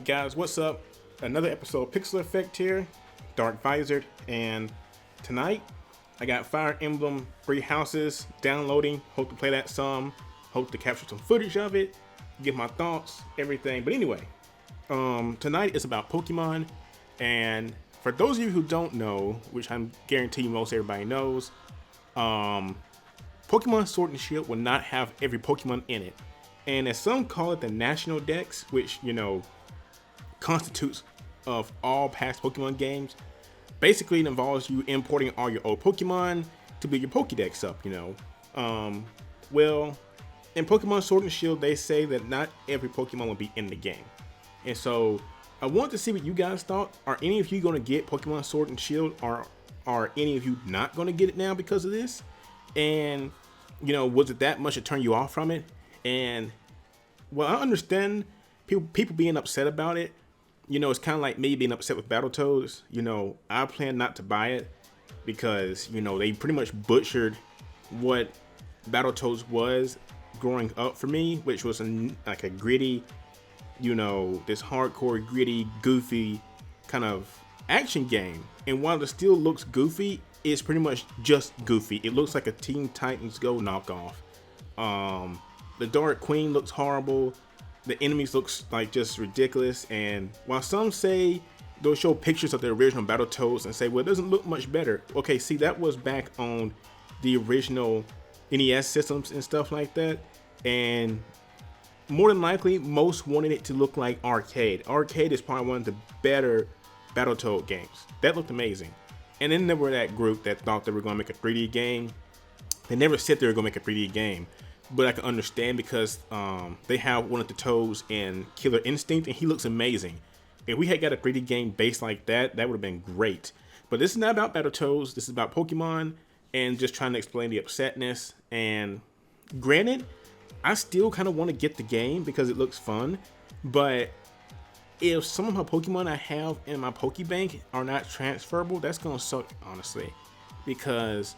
Alright guys, what's up? Another episode of Pixel Effect here, DarkVizard, and tonight I got Fire Emblem Three Houses downloading. Hope to play that some, hope to capture some footage of it, give my thoughts, everything. But anyway, tonight is about Pokemon, and for those of you who don't know, which I'm guarantee most everybody knows, Pokemon Sword and Shield will not have every Pokemon in it. And as some call it, the National Dex, which, you know, constitutes of all past Pokemon games. Basically, it involves you importing all your old Pokemon to build your Pokédex up, you know. Well, in Pokemon Sword and Shield, they say that not every Pokemon will be in the game. And so, I want to see what you guys thought. Are any of you going to get Pokemon Sword and Shield, or are any of you not going to get it now because of this? And, you know, was it that much to turn you off from it? And, well, I understand people being upset about it. You know, it's kind of like me being upset with Battletoads. You know, I plan not to buy it because, you know, they pretty much butchered what Battletoads was growing up for me, which was like a gritty, you know, this hardcore, gritty, goofy kind of action game. And while it still looks goofy, it's pretty much just goofy. It looks like a Teen Titans Go knockoff. The Dark Queen looks horrible. The enemies looks like just ridiculous. And while some say they'll show pictures of the original Battletoads and say, well, it doesn't look much better. Okay, see, that was back on the original NES systems and stuff like that. And more than likely, most wanted it to look like Arcade. Arcade is probably one of the better Battletoad games. That looked amazing. And then there were that group that thought they were going to make a 3D game. They never said they were going to make a 3D game. But I can understand because they have one of the Toads in Killer Instinct, and he looks amazing. If we had got a 3D game based like that, that would have been great. But this is not about Battletoads. This is about Pokemon and just trying to explain the upsetness. And granted, I still kind of want to get the game because it looks fun. But if some of my Pokemon I have in my Pokebank are not transferable, that's going to suck, honestly. Because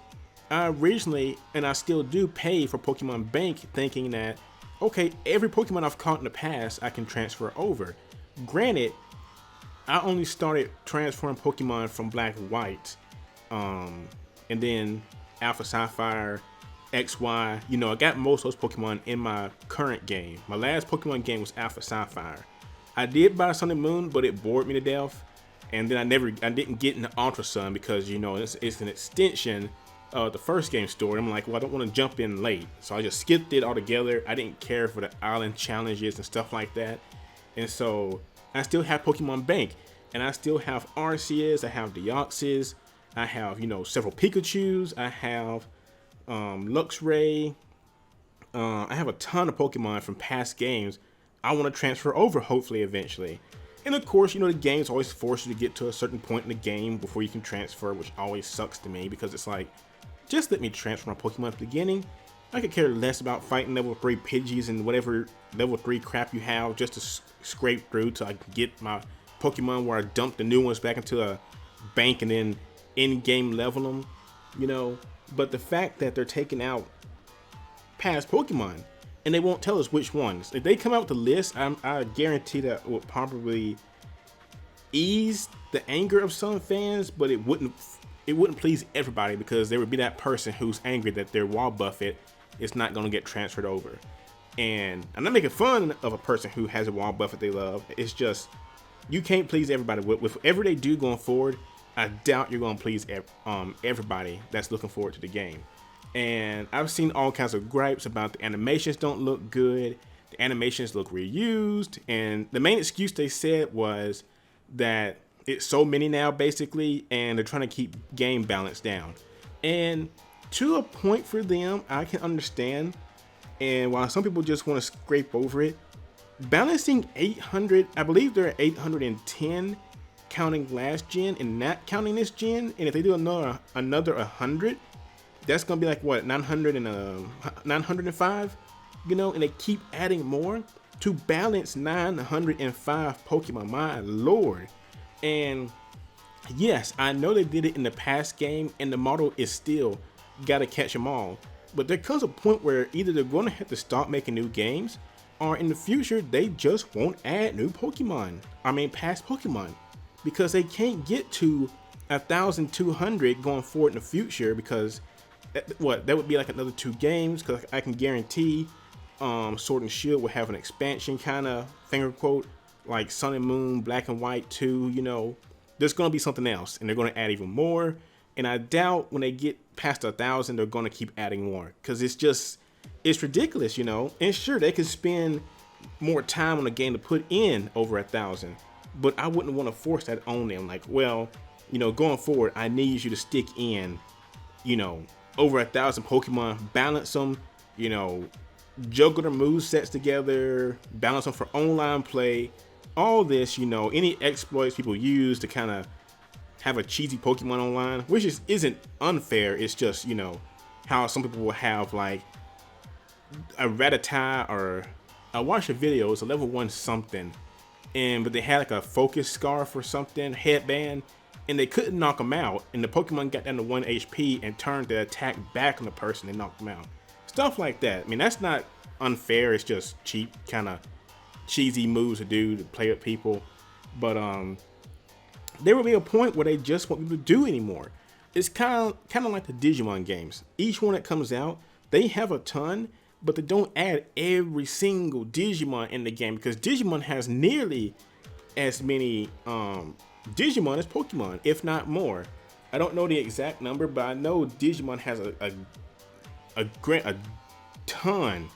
I originally, and I still do, pay for Pokemon Bank thinking that, okay, every Pokemon I've caught in the past I can transfer over. Granted, I only started transferring Pokemon from Black and White, and then Alpha Sapphire, XY. You know, I got most of those Pokemon in my current game. My last Pokemon game was Alpha Sapphire. I did buy Sun and Moon, but it bored me to death. And then I didn't get into Ultra Sun because, you know, it's an extension of the first game story. I'm like, well, I don't want to jump in late. So I just skipped it altogether. I didn't care for the island challenges and stuff like that. And so I still have Pokemon Bank. And I still have Arceus, I have Deoxys, I have, you know, several Pikachus, I have Luxray. I have a ton of Pokemon from past games I want to transfer over, hopefully, eventually. And of course, you know, the games always force you to get to a certain point in the game before you can transfer, which always sucks to me because it's like, just let me transfer my Pokemon at the beginning. I could care less about fighting level 3 Pidgeys and whatever level 3 crap you have just to scrape through till I can get my Pokemon where I dump the new ones back into a bank and then in-game level them, you know. But the fact that they're taking out past Pokemon and they won't tell us which ones. If they come out with the list, I guarantee that would probably ease the anger of some fans, but it wouldn't please everybody because there would be that person who's angry that their wall buffet is not going to get transferred over. And I'm not making fun of a person who has a wall buffet they love. It's just, you can't please everybody. With whatever they do going forward, I doubt you're going to please everybody that's looking forward to the game. And I've seen all kinds of gripes about the animations don't look good. The animations look reused. And the main excuse they said was that it's so many now, basically, and they're trying to keep game balance down. And to a point for them, I can understand. And while some people just want to scrape over it, balancing 800, I believe they're at 810 counting last gen and not counting this gen. And if they do another 100, that's going to be like, what, 905? You know, and they keep adding more to balance 905 Pokemon. My lord. And yes, I know they did it in the past game, and the model is still gotta catch them all. But there comes a point where either they're going to have to stop making new games, are in the future, they just won't add new Pokemon. I mean, past Pokemon, because they can't get to 1,200 going forward in the future, because that would be like another 2 games, because I can guarantee Sword and Shield will have an expansion kind of finger quote, like Sun and Moon, Black and White 2, you know, there's going to be something else, and they're going to add even more. And I doubt when they get past 1,000, they're going to keep adding more, because it's ridiculous, you know. And sure, they could spend more time on a game to put in over 1,000, but I wouldn't want to force that on them. Like, well, you know, going forward, I need you to stick in, you know, over 1,000 Pokemon, balance them, you know, juggle their move sets together, balance them for online play, all this, you know, any exploits people use to kind of have a cheesy Pokemon online, which isn't unfair. It's just, you know, how some people will have like a Rattata, or I watched a video, it's a level 1 something, but they had like a focus scarf or something, headband, and they couldn't knock them out, and the Pokemon got down to 1 HP and turned the attack back on the person and knocked them out. Stuff like that. I mean, that's not unfair. It's just cheap, kind of cheesy moves to do to play with people. But there will be a point where they just won't be able to do anymore. It's kind of like the Digimon games. Each one that comes out, they have a ton, but they don't add every single Digimon in the game, because Digimon has nearly as many Digimon as Pokemon, if not more. I don't know the exact number, but I know Digimon has a ton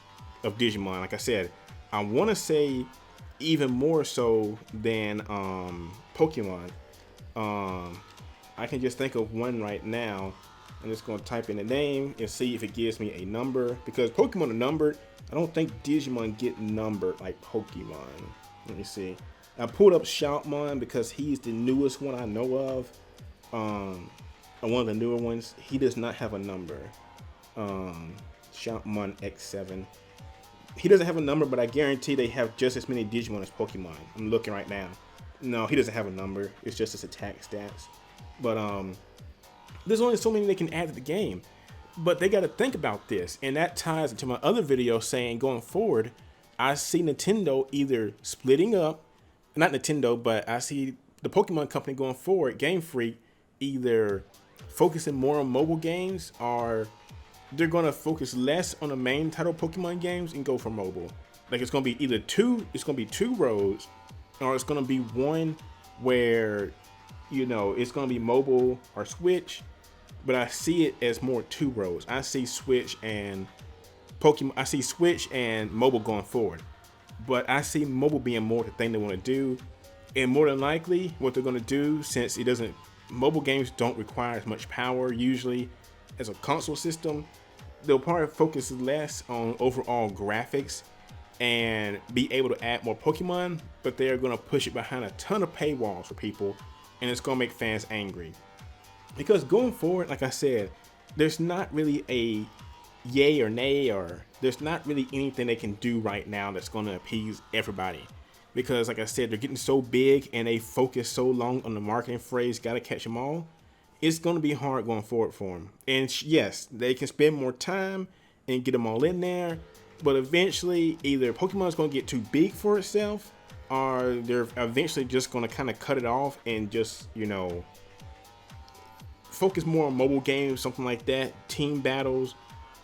of Digimon. Like I said, I want to say even more so than Pokemon. I can just think of one right now. I'm just going to type in the name and see if it gives me a number, because Pokemon are numbered. I don't think Digimon get numbered like Pokemon. Let me see. I pulled up Shoutmon because he's the newest one I know of. One of the newer ones. He does not have a number. Shoutmon X7. He doesn't have a number, but I guarantee they have just as many Digimon as Pokemon. I'm looking right now. No, he doesn't have a number. It's just his attack stats. But there's only so many they can add to the game. But they got to think about this, and that ties into my other video saying going forward, I see Nintendo either splitting up, not Nintendo, but I see the Pokemon company going forward, Game Freak, either focusing more on mobile games, or they're going to focus less on the main title Pokemon games and go for mobile. Like, it's going to be either it's going to be 2 roads, or it's going to be one where, you know, it's going to be mobile or Switch. But I see it as more 2 roads. I see Switch and Pokemon. I see Switch and mobile going forward. But I see mobile being more the thing they want to do. And more than likely, what they're going to do, since mobile games don't require as much power usually as a console system, they'll probably focus less on overall graphics and be able to add more Pokemon. But they're going to push it behind a ton of paywalls for people, and it's going to make fans angry. Because going forward, like I said, there's not really a yay or nay, or there's not really anything they can do right now that's going to appease everybody. Because like I said, they're getting so big and they focus so long on the marketing phrase, gotta catch them all. It's going to be hard going forward for them. And yes, they can spend more time and get them all in there. But eventually, either Pokemon's going to get too big for itself, or they're eventually just going to kind of cut it off and just, you know, focus more on mobile games, something like that, team battles,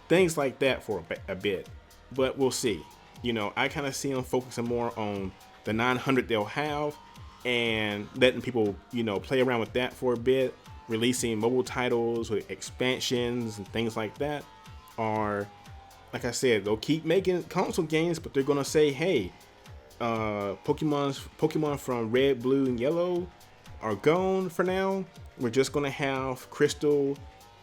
things like that for a bit. But we'll see. You know, I kind of see them focusing more on the 900 they'll have and letting people, you know, play around with that for a bit, releasing mobile titles with expansions and things like that. Or, like I said, they'll keep making console games, but they're going to say, hey, Pokemon from Red, Blue, and Yellow are gone for now. We're just going to have Crystal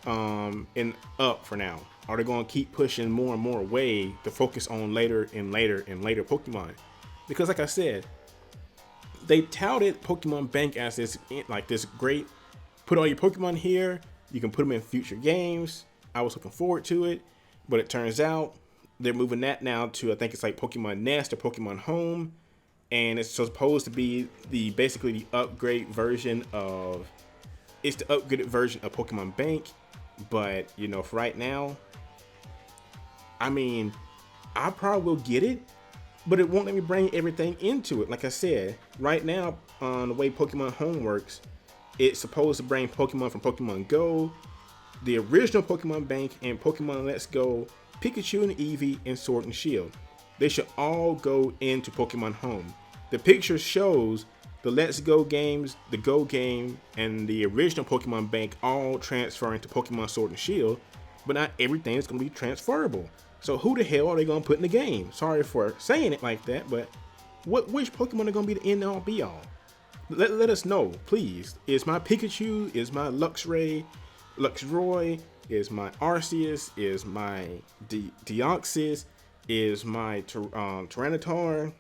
and Up for now. Are they going to keep pushing more and more away to focus on later and later and later Pokemon? Because like I said, they touted Pokemon Bank as this great, put all your Pokemon here, you can put them in future games. I was looking forward to it, but it turns out they're moving that now to, I think it's like Pokemon Nest or Pokemon Home, and it's supposed to be basically the upgrade version of, it's the upgraded version of Pokemon Bank. But, you know, for right now, I mean, I probably will get it, but it won't let me bring everything into it. Like I said, right now, the way Pokemon Home works, it's supposed to bring Pokemon from Pokemon Go, the original Pokemon Bank, and Pokemon Let's Go, Pikachu and Eevee, and Sword and Shield. They should all go into Pokemon Home. The picture shows the Let's Go games, the Go game, and the original Pokemon Bank all transferring to Pokemon Sword and Shield, but not everything is going to be transferable. So who the hell are they going to put in the game? Sorry for saying it like that, but which Pokemon are going to be the end all be all? Let us know, please. Is my Pikachu, is my Luxray, Luxroy, is my Arceus, is my Deoxys, is my Tyranitar,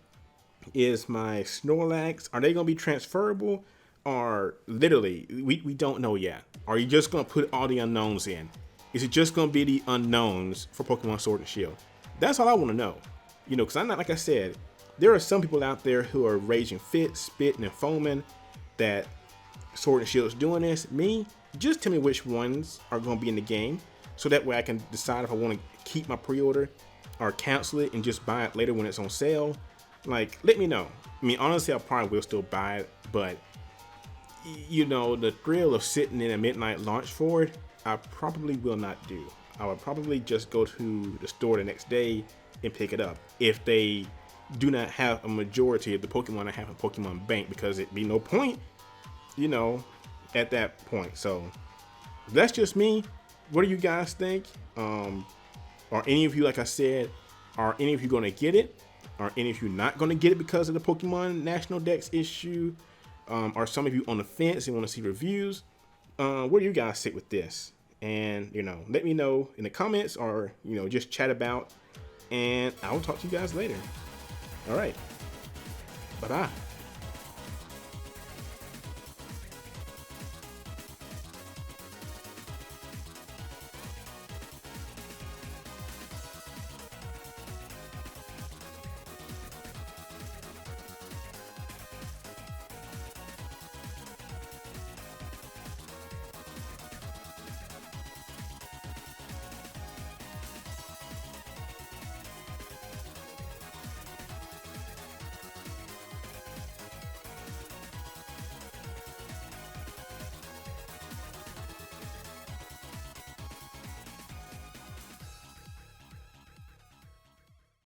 is my Snorlax, are they going to be transferable? Or literally, we don't know yet. Are you just going to put all the unknowns in? Is it just going to be the unknowns for Pokemon Sword and Shield? That's all I want to know. You know, because I'm not, like I said, there are some people out there who are raging fit, spitting, and foaming that Sword and Shield is doing this. Me, just tell me which ones are going to be in the game, so that way I can decide if I want to keep my pre-order or cancel it and just buy it later when it's on sale. Like, let me know. I mean, honestly, I probably will still buy it, but you know, the thrill of sitting in a midnight launch for it, I probably will not do. I would probably just go to the store the next day and pick it up if they do not have a majority of the Pokemon I have in Pokemon Bank, because it'd be no point, you know, at that point. So that's just me. What do you guys think? Are any of you, like I said, are any of you going to get it? Are any of you not going to get it because of the Pokemon National Dex issue? Are some of you on the fence and want to see reviews? Where do you guys sit with this? And, you know, let me know in the comments, or, you know, just chat about, and I will talk to you guys later. All right. Bye-bye.